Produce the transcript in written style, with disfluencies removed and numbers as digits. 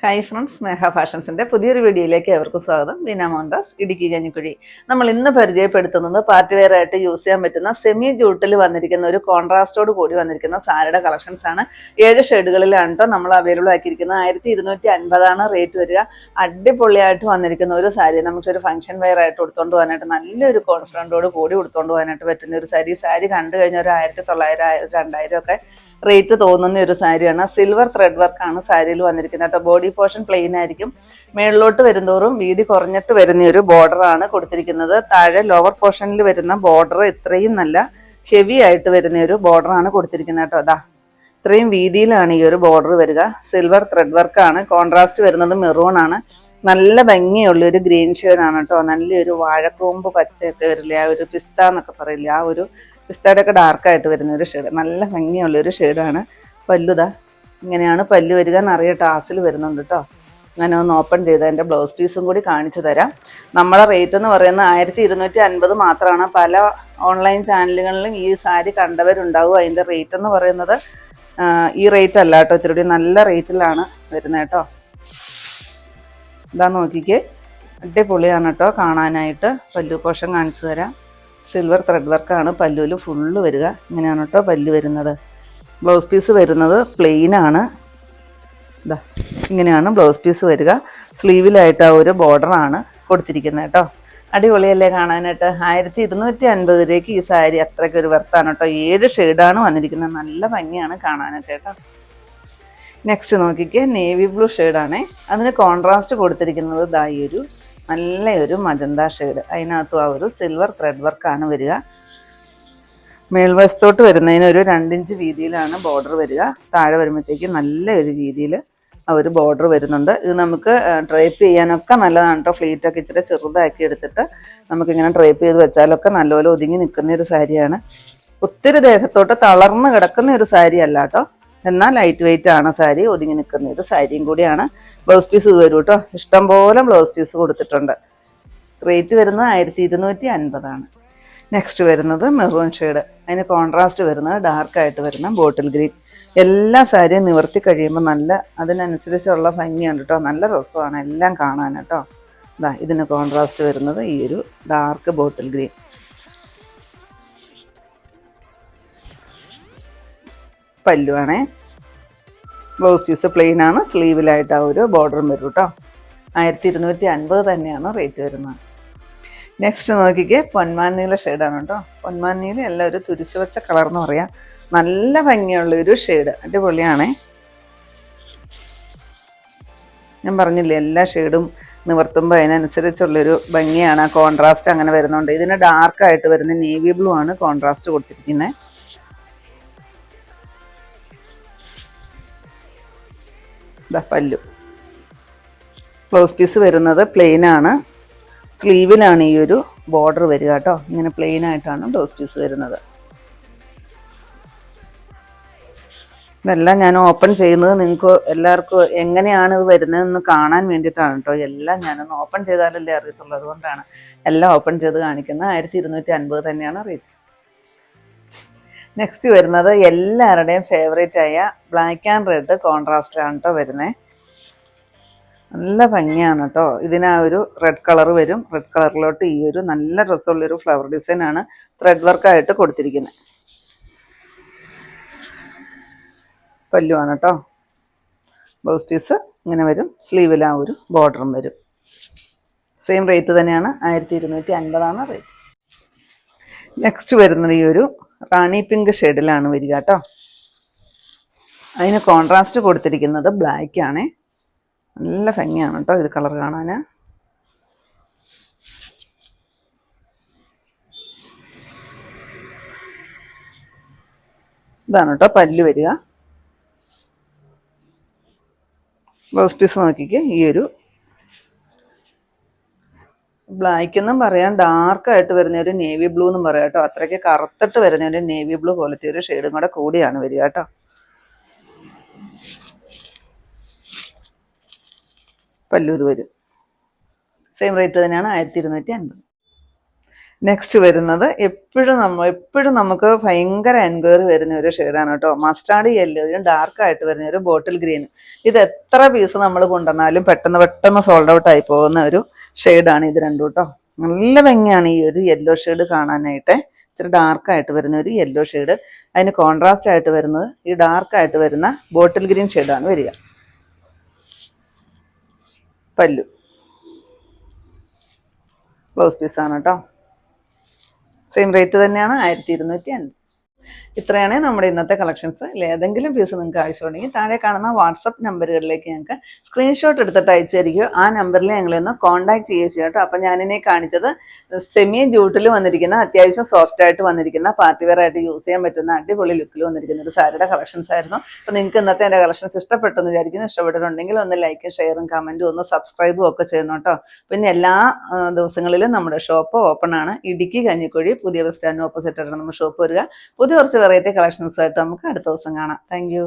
Hi friends, സ്നേഹ ഫാഷൻസിൻ്റെ പുതിയൊരു വീഡിയോയിലേക്ക് എവർക്കും സ്വാഗതം. ബീന മോഹൻദാസ്, ഇടുക്കി കഞ്ഞിക്കുഴി. നമ്മൾ ഇന്ന് പരിചയപ്പെടുത്തുന്നത് പാർട്ടി വെയർ ആയിട്ട് യൂസ് ചെയ്യാൻ പറ്റുന്ന സെമി ജൂട്ടിൽ വന്നിരിക്കുന്ന ഒരു കോൺട്രാസ്റ്റോട് കൂടി വന്നിരിക്കുന്ന സാരിയുടെ കളക്ഷൻസ് ആണ്. 7 ഷെയ്ഡുകളിലാണ് കേട്ടോ നമ്മൾ അവൈലബിൾ ആക്കിയിരിക്കുന്നത്. 1250 റേറ്റ് വരിക. അടിപൊളിയായിട്ട് വന്നിരിക്കുന്ന ഒരു സാരി നമുക്കൊരു ഫംഗ്ഷൻ വെയർ ആയിട്ട് ഉടുത്തോണ്ട് പോകാനായിട്ട്, നല്ലൊരു കോൺഫിഡൻറ്റോട് കൂടി ഉടുത്തോണ്ട് പോകാനായിട്ട് പറ്റുന്ന ഒരു സാരി. സാരി കണ്ടു കഴിഞ്ഞാൽ ഒരു 1900 2000 ഒക്കെ റേറ്റ് തോന്നുന്ന ഒരു സാരിയാണ്. സിൽവർ ത്രെഡ് വർക്കാണ് സാരിയിൽ വന്നിരിക്കുന്നത് കേട്ടോ. ബോഡി പോർഷൻ പ്ലെയിൻ ആയിരിക്കും. മേളിലോട്ട് വരുന്തോറും വീതി കുറഞ്ഞിട്ട് വരുന്ന ഒരു ബോർഡറാണ് കൊടുത്തിരിക്കുന്നത്. താഴെ ലോവർ പോർഷനിൽ വരുന്ന ബോർഡർ ഇത്രയും നല്ല ഹെവി ആയിട്ട് വരുന്ന ഒരു ബോർഡറാണ് കൊടുത്തിരിക്കുന്നത് കേട്ടോ. അതാ ഇത്രയും വീതിയിലാണ് ഈ ഒരു ബോർഡർ വരിക. സിൽവർ ത്രെഡ് വർക്കാണ്. കോൺട്രാസ്റ്റ് വരുന്നത് മെറൂൺ ആണ്. നല്ല ഭംഗിയുള്ള ഒരു ഗ്രീൻ ഷെയ്ഡാണ് കേട്ടോ. നല്ലൊരു വാഴക്കൂമ്പ് പച്ചയൊക്കെ വരില്ലേ, ആ ഒരു പിസ്ത എന്നൊക്കെ പറയില്ലേ, ആ ഒരു പിസ്തയുടെ ഒക്കെ ഡാർക്കായിട്ട് വരുന്ന ഒരു ഷെയ്ഡ്. നല്ല ഭംഗിയുള്ളൊരു ഷെയ്ഡാണ്. പല്ലുതാ ഇങ്ങനെയാണ് പല്ല് വരിക. നിറയെ ടാസിൽ വരുന്നുണ്ട് കേട്ടോ. അങ്ങനെ ഒന്ന് ഓപ്പൺ ചെയ്ത് അതിൻ്റെ ബ്ലൗസ് പീസും കൂടി കാണിച്ചു തരാം. നമ്മുടെ റേറ്റ് എന്ന് പറയുന്നത് 1250 മാത്രമാണ്. പല ഓൺലൈൻ ചാനലുകളിലും ഈ സാരി കണ്ടവരുണ്ടാവും. അതിൻ്റെ റേറ്റ് എന്ന് പറയുന്നത് ഈ റേറ്റ് അല്ല കേട്ടോ, ഇത്തിരി നല്ല റേറ്റിലാണ് വരുന്നത് കേട്ടോ. ഇതാ നോക്കിക്കേ, അടിപൊളിയാണ് കേട്ടോ കാണാനായിട്ട്. പല്ലു പോഷൻ കാണിച്ചു തരാം. സിൽവർ ത്രെഡ് വർക്കാണ് പല്ലുവിൽ ഫുള്ള് വരിക. ഇങ്ങനെയാണ് കേട്ടോ പല്ല് വരുന്നത്. ബ്ലൗസ് പീസ് വരുന്നത് പ്ലെയിൻ ആണ്. ഇതാ ഇങ്ങനെയാണ് ബ്ലൗസ് പീസ് വരിക. സ്ലീവിലായിട്ട് ആ ഒരു ബോർഡറാണ് കൊടുത്തിരിക്കുന്നത് കേട്ടോ. അടിപൊളിയല്ലേ കാണാനായിട്ട്. 1250 രൂപയ്ക്ക് ഈ സാരി അത്രയ്ക്ക് ഒരു വെർത്താണ് കേട്ടോ. 7 ഷെയ്ഡാണ് വന്നിരിക്കുന്നത്. നല്ല ഭംഗിയാണ് കാണാനായിട്ട് കേട്ടോ. നെക്സ്റ്റ് നോക്കിക്കേ, നേവി ബ്ലൂ ഷെയ്ഡാണേ. അതിന് കോൺട്രാസ്റ്റ് കൊടുത്തിരിക്കുന്നത് ദാ ഈ ഒരു നല്ലൊരു മജന്ത ഷെയ്ഡ്. അതിനകത്തും ആ ഒരു സിൽവർ ത്രെഡ് വർക്കാണ് വരിക. മേൽവശത്തോട്ട് വരുന്നതിന് ഒരു 2 ഇഞ്ച് വീതിയിലാണ് ബോർഡർ വരിക. താഴെ വരുമ്പോഴത്തേക്ക് നല്ലൊരു രീതിയിൽ ആ ഒരു ബോർഡർ വരുന്നുണ്ട്. ഇത് നമുക്ക് ഡ്രേപ്പ് ചെയ്യാനൊക്കെ നല്ലതാണ് കേട്ടോ. ഫ്ലീറ്റൊക്കെ ഇച്ചിരി ചെറുതാക്കി എടുത്തിട്ട് നമുക്കിങ്ങനെ ഡ്രേപ്പ് ചെയ്ത് വെച്ചാലൊക്കെ നല്ലപോലെ ഒതുങ്ങി നിൽക്കുന്ന ഒരു സാരിയാണ്. ഒത്തിരി ദേഹത്തോട്ട് തളർന്ന് കിടക്കുന്ന ഒരു സാരി അല്ല കേട്ടോ. എന്നാൽ ലൈറ്റ് വെയിറ്റ് ആണ് സാരി. ഒതുങ്ങി നിൽക്കുന്ന ഒരു സാരിയും കൂടിയാണ്. ബ്ലൗസ് പീസ് വരും കേട്ടോ. ഇഷ്ടംപോലെ ബ്ലൗസ് പീസ് കൊടുത്തിട്ടുണ്ട്. റേറ്റ് വരുന്നത് 1250 ആണ്. നെക്സ്റ്റ് വരുന്നത് മെറൂൺ ഷെയ്ഡ്. അതിന് കോൺട്രാസ്റ്റ് വരുന്നത് ഡാർക്കായിട്ട് വരുന്ന ബോട്ടിൽ ഗ്രീൻ. എല്ലാ സാരിയും നിവർത്തി കഴിയുമ്പോൾ നല്ല അതിനനുസരിച്ചുള്ള ഭംഗിയാണ് കേട്ടോ. നല്ല രസമാണ് എല്ലാം കാണാൻ കേട്ടോ. ഇതാ ഇതിന് കോൺട്രാസ്റ്റ് വരുന്നത് ഈ ഒരു ഡാർക്ക് ബോട്ടിൽ ഗ്രീൻ. പല്ലുവാണേ. ബ്ലൗസ് പീസ് പ്ലെയിൻ ആണ്. സ്ലീവിലായിട്ട് ആ ഒരു ബോർഡറും വരും കേട്ടോ. 1250 തന്നെയാണ് റേറ്റ് വരുന്നത്. നെക്സ്റ്റ് നോക്കിക്കേ, പൊന്മാൻ നീല ഷെയ്ഡാണ് കേട്ടോ. പൊന്മാൻ നീല എല്ലാം ഒരു തുരിശു വെച്ച കളർ എന്ന് പറയാം. നല്ല ഭംഗിയുള്ളൊരു ഷെയ്ഡ്. അടിപൊളിയാണേ. ഞാൻ പറഞ്ഞില്ലേ, എല്ലാ ഷെയ്ഡും നിവർത്തുമ്പോൾ അതിനനുസരിച്ചുള്ളൊരു ഭംഗിയാണ്. കോൺട്രാസ്റ്റ് അങ്ങനെ വരുന്നുണ്ട്. ഇതിന് ഡാർക്കായിട്ട് വരുന്ന നേവി ബ്ലൂ ആണ് കോൺട്രാസ്റ്റ് കൊടുത്തിരിക്കുന്നത്. പല്ലു. ബ്ലൗസ് പീസ് വരുന്നത് പ്ലെയിൻ ആണ്. സ്ലീവിലാണ് ഈ ഒരു ബോർഡർ വരിക കേട്ടോ. ഇങ്ങനെ പ്ലെയിൻ ആയിട്ടാണ് ബ്ലൗസ് പീസ് വരുന്നത്. ഇതെല്ലാം ഞാൻ ഓപ്പൺ ചെയ്യുന്നത് നിങ്ങൾക്ക് എല്ലാവർക്കും എങ്ങനെയാണ് ഇത് വരുന്നതെന്ന് കാണാൻ വേണ്ടിയിട്ടാണ് കേട്ടോ. എല്ലാം ഞാനൊന്ന് ഓപ്പൺ ചെയ്താലല്ലേ അറിയത്തുള്ളൂ. അതുകൊണ്ടാണ് എല്ലാം ഓപ്പൺ ചെയ്ത് കാണിക്കുന്നത്. 1250 തന്നെയാണ് റേറ്റ്. നെക്സ്റ്റ് വരുന്നത് എല്ലാവരുടെയും ഫേവറേറ്റ് ആയ ബ്ലാക്ക് ആൻഡ് റെഡ് കോൺട്രാസ്റ്റ് ആണ് കേട്ടോ വരുന്നത്. നല്ല ഭംഗിയാണ് കേട്ടോ. ഇതിന് ആ ഒരു റെഡ് കളർ വരും. റെഡ് കളറിലോട്ട് ഈ ഒരു നല്ല രസമുള്ളൊരു ഫ്ലവർ ഡിസൈനാണ് ത്രെഡ് വർക്കായിട്ട് കൊടുത്തിരിക്കുന്നത്. പല്ലുവാണ് കേട്ടോ. ബ്ലൗസ് പീസ് ഇങ്ങനെ വരും. സ്ലീവിൽ ആ ഒരു ബോർഡറും വരും. സെയിം റേറ്റ് തന്നെയാണ്. 1250 റേറ്റ്. നെക്സ്റ്റ് വരുന്നത് ഈ ഒരു റാണി പിങ്ക് ഷെയ്ഡിലാണ് വരിക കേട്ടോ. അതിന് കോൺട്രാസ്റ്റ് കൊടുത്തിരിക്കുന്നത് ബ്ലാക്ക് ആണേ. നല്ല ഭംഗിയാണ് കേട്ടോ ഇത് കളർ കാണാൻ. ഇതാണ് കേട്ടോ പല്ല് വരിക. ബ്ലൗസ് പീസ് നോക്കിക്ക്, ഈ ഒരു ബ്ലാക്ക് എന്നും പറയാം, ഡാർക്കായിട്ട് വരുന്ന ഒരു നേവി ബ്ലൂ എന്നും പറയാം കേട്ടോ. അത്രയ്ക്ക് കറുത്തിട്ട് വരുന്ന ഒരു നേവി ബ്ലൂ പോലത്തെ ഒരു ഷെയ്ഡും കൂടെ കൂടിയാണ് വരിക കേട്ടോ. പല്ലു ഇത് വരും. സെയിം റേറ്റ് തന്നെയാണ് 1250. നെക്സ്റ്റ് വരുന്നത് എപ്പോഴും നമുക്ക് ഭയങ്കര എൻക്വയറി വരുന്ന ഒരു ഷെയ്ഡാണ് കേട്ടോ. മസ്റ്റാർഡ് യെല്ലോയും ഡാർക്കായിട്ട് വരുന്ന ഒരു ബോട്ടിൽ ഗ്രീനും. ഇത് എത്ര പീസ് നമ്മൾ കൊണ്ടുവന്നാലും പെട്ടെന്ന് സോൾഡ് ഔട്ട് ആയി പോകുന്ന ഒരു ഷെയ്ഡാണ് ഇത് രണ്ടും കേട്ടോ. നല്ല ഭംഗിയാണ് ഈ ഒരു യെല്ലോ ഷെയ്ഡ് കാണാനായിട്ട്. ഇച്ചിരി ഡാർക്കായിട്ട് വരുന്ന ഒരു യെല്ലോ ഷെയ്ഡ്, അതിന് കോൺട്രാസ്റ്റ് ആയിട്ട് വരുന്നത് ഈ ഡാർക്കായിട്ട് വരുന്ന ബോട്ടിൽ ഗ്രീൻ ഷെയ്ഡാണ് വരിക. പല്ലു, ബ്ലൗസ് പീസാണ് കേട്ടോ. സെയിം റേറ്റ് തന്നെയാണ്, 1250. ഇത്രയാണ് നമ്മുടെ ഇന്നത്തെ കളക്ഷൻസ്. ഏതെങ്കിലും പീസ് നിങ്ങൾക്ക് ആവശ്യമുണ്ടെങ്കിൽ താഴെ കാണുന്ന വാട്സപ്പ് നമ്പറുകളിലേക്ക് ഞങ്ങൾക്ക് സ്ക്രീൻഷോട്ട് എടുത്തിട്ട് അയച്ചു തരികയോ ആ നമ്പറിൽ ഞങ്ങളൊന്ന് കോൺടാക്ട് ചെയ്യുകയോ ചെയ്യാം കേട്ടോ. അപ്പം ഞാനിനെ കാണിച്ചത് സെമി ജൂട്ടിൽ വന്നിരിക്കുന്ന അത്യാവശ്യം സോഫ്റ്റ് ആയിട്ട് വന്നിരിക്കുന്ന പാർട്ടി വെയർ ആയിട്ട് യൂസ് ചെയ്യാൻ പറ്റുന്ന അടിപൊളി ലുക്കിൽ വന്നിരിക്കുന്ന ഒരു സാരിയുടെ കളക്ഷൻസ് ആയിരുന്നു. അപ്പോൾ നിങ്ങൾക്ക് ഇന്നത്തെ എൻ്റെ കളക്ഷൻസ് ഇഷ്ടപ്പെട്ടെന്ന് വിചാരിക്കുന്നു. ഇഷ്ടപ്പെട്ടിട്ടുണ്ടെങ്കിൽ ഒന്ന് ലൈക്കും ഷെയറും കമൻറ്റും ഒന്ന് സബ്സ്ക്രൈബും ഒക്കെ ചെയ്യണം കേട്ടോ. പിന്നെ എല്ലാ ദിവസങ്ങളിലും നമ്മുടെ ഷോപ്പ് ഓപ്പൺ ആണ്. ഇടുക്കി കഞ്ഞിക്കുഴി പുതിയ ബസ് സ്റ്റാൻഡിന് ഓപ്പോസിറ്റ് ആയിട്ട് നമ്മുടെ ഷോപ്പ് വരിക. പുതിയ കുറച്ച് വെറൈറ്റി കളക്ഷൻസുമായിട്ട് നമുക്ക് അടുത്ത ദിവസം കാണാം. Thank you.